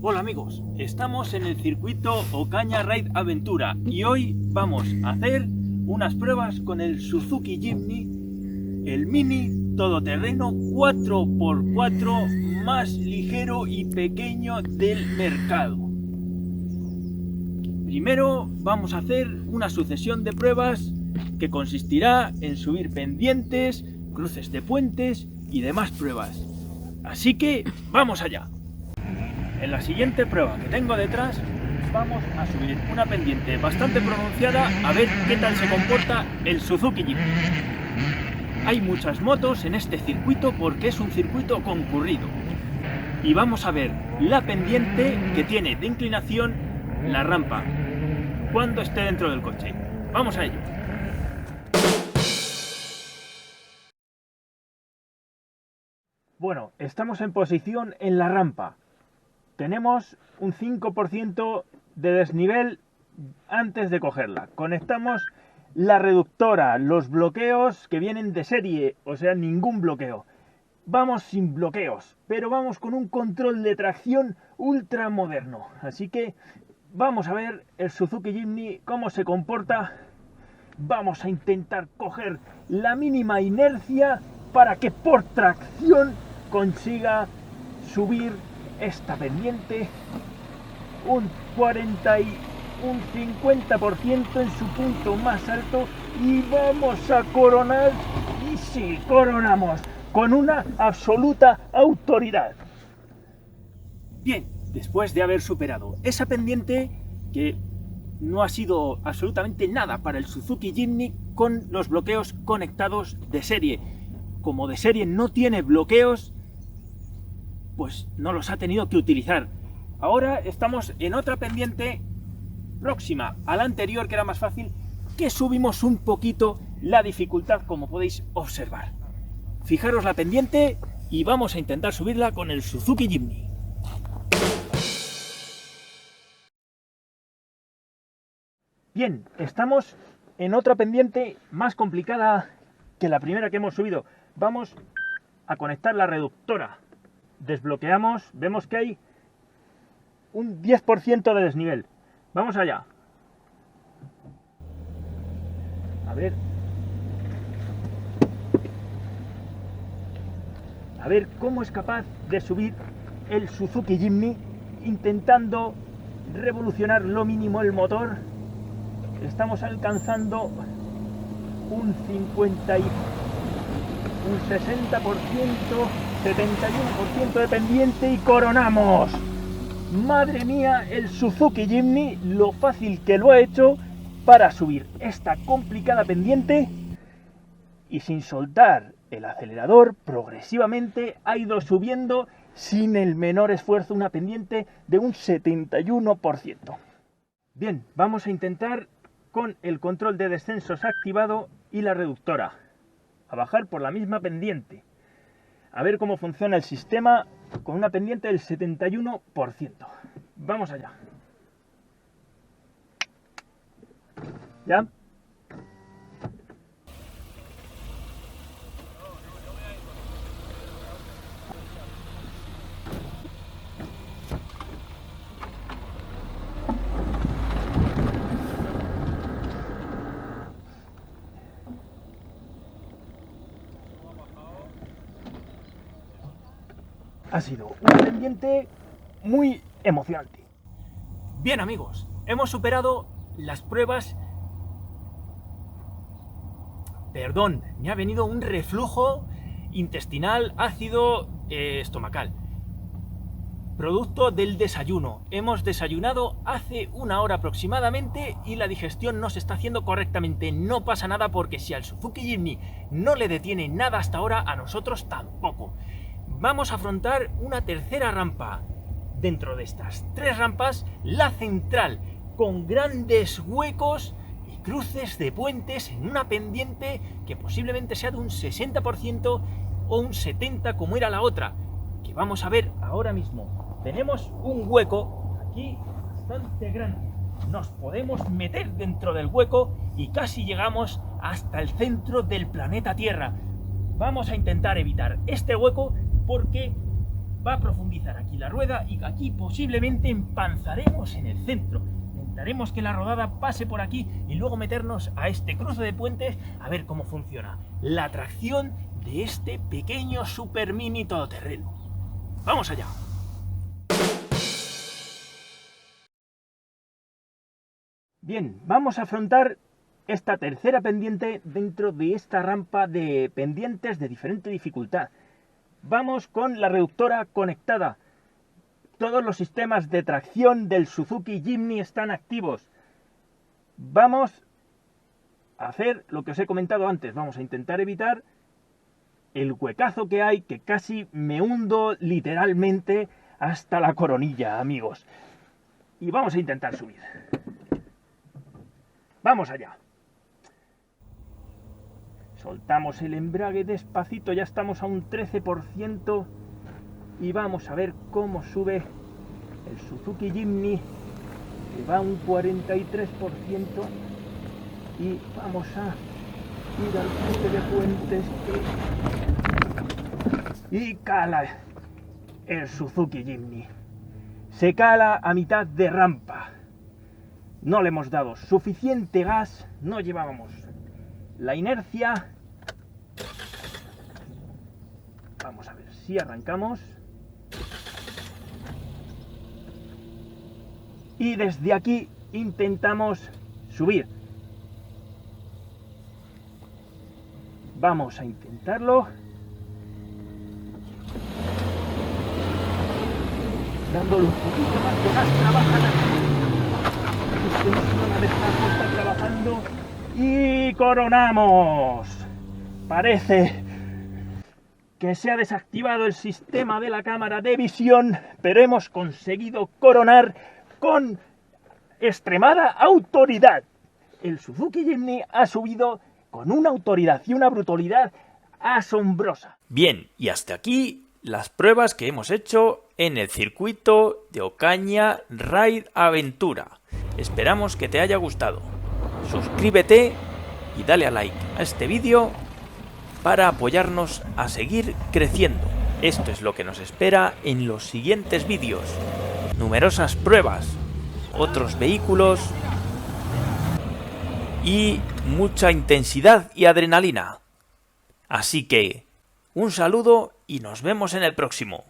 Hola amigos, estamos en el circuito Ocaña Ride Aventura y hoy vamos a hacer unas pruebas con el Suzuki Jimny, el Mini todoterreno 4x4 más ligero y pequeño del mercado. Primero vamos a hacer una sucesión de pruebas que consistirá en subir pendientes, cruces de puentes y demás pruebas. Así que ¡vamos allá! En la siguiente prueba que tengo detrás vamos a subir una pendiente bastante pronunciada a ver qué tal se comporta el Suzuki Jimny. Hay muchas motos en este circuito porque es un circuito concurrido. Y vamos a ver la pendiente que tiene de inclinación la rampa cuando esté dentro del coche. ¡Vamos a ello! Bueno, estamos en posición en la rampa. Tenemos un 5% de desnivel antes de cogerla. Conectamos la reductora, los bloqueos que vienen de serie, o sea, ningún bloqueo. Vamos sin bloqueos, pero vamos con un control de tracción ultra moderno. Así que vamos a ver el Suzuki Jimny cómo se comporta. Vamos a intentar coger la mínima inercia para que por tracción consiga subir esta pendiente un 40 y un 50% en su punto más alto y vamos a coronar, y sí, coronamos con una absoluta autoridad. Bien, después de haber superado esa pendiente que no ha sido absolutamente nada para el Suzuki Jimny con los bloqueos conectados de serie. Como de serie no tiene bloqueos, pues no los ha tenido que utilizar. Ahora estamos en otra pendiente próxima a la anterior, que era más fácil, que subimos un poquito la dificultad, como podéis observar. Fijaros la pendiente y vamos a intentar subirla con el Suzuki Jimny. Bien, estamos en otra pendiente más complicada que la primera que hemos subido. Vamos a conectar la reductora. Desbloqueamos, vemos que hay un 10% de desnivel. Vamos allá. A ver cómo es capaz de subir el Suzuki Jimny intentando revolucionar lo mínimo el motor. Estamos alcanzando un 50 y un 60%, 71% de pendiente y coronamos. Madre mía, el Suzuki Jimny, lo fácil que lo ha hecho para subir esta complicada pendiente y sin soltar el acelerador, progresivamente ha ido subiendo sin el menor esfuerzo una pendiente de un 71%. Bien, vamos a intentar con el control de descensos activado y la reductora a bajar por la misma pendiente. A ver cómo funciona el sistema con una pendiente del 71%. Vamos allá. ¿Ya? Ha sido un pendiente muy emocionante. Bien amigos, hemos superado las pruebas. Perdón, me ha venido un reflujo intestinal ácido estomacal. Producto del desayuno. Hemos desayunado hace una hora aproximadamente y la digestión no se está haciendo correctamente. No pasa nada porque si al Suzuki Jimny no le detiene nada hasta ahora, a nosotros tampoco. Vamos a afrontar una tercera rampa. Dentro de estas tres rampas, la central, con grandes huecos y cruces de puentes en una pendiente que posiblemente sea de un 60% o un 70% como era la otra, que vamos a ver ahora mismo. Tenemos un hueco aquí bastante grande. Nos podemos meter dentro del hueco y casi llegamos hasta el centro del planeta Tierra. Vamos a intentar evitar este hueco porque va a profundizar aquí la rueda y aquí posiblemente empanzaremos en el centro. Intentaremos que la rodada pase por aquí y luego meternos a este cruce de puentes a ver cómo funciona la tracción de este pequeño super mini todoterreno. ¡Vamos allá! Bien, vamos a afrontar esta tercera pendiente dentro de esta rampa de pendientes de diferente dificultad. Vamos con la reductora conectada. Todos los sistemas de tracción del Suzuki Jimny están activos. Vamos a hacer lo que os he comentado antes. Vamos a intentar evitar el huecazo que hay, que casi me hundo literalmente hasta la coronilla, amigos. Y vamos a intentar subir. ¡Vamos allá! Soltamos el embrague despacito, ya estamos a un 13%. Y vamos a ver cómo sube el Suzuki Jimny, que va a un 43%. Y vamos a ir al cruce de puentes y cala el Suzuki Jimny. Se cala a mitad de rampa. No le hemos dado suficiente gas, no llevábamos la inercia. Vamos a ver si arrancamos. Y desde aquí intentamos subir. Vamos a intentarlo. Dándole un poquito más de gas, trabaja una vez más, está trabajando. Y coronamos. Parece que se ha desactivado el sistema de la cámara de visión, pero hemos conseguido coronar con extremada autoridad. El Suzuki Jimny ha subido con una autoridad y una brutalidad asombrosa. Bien, y hasta aquí las pruebas que hemos hecho en el circuito de Ocaña Ride Aventura. Esperamos que te haya gustado. Suscríbete y dale a like a este vídeo para apoyarnos a seguir creciendo. Esto es lo que nos espera en los siguientes vídeos. Numerosas pruebas, otros vehículos y mucha intensidad y adrenalina. Así que, un saludo y nos vemos en el próximo.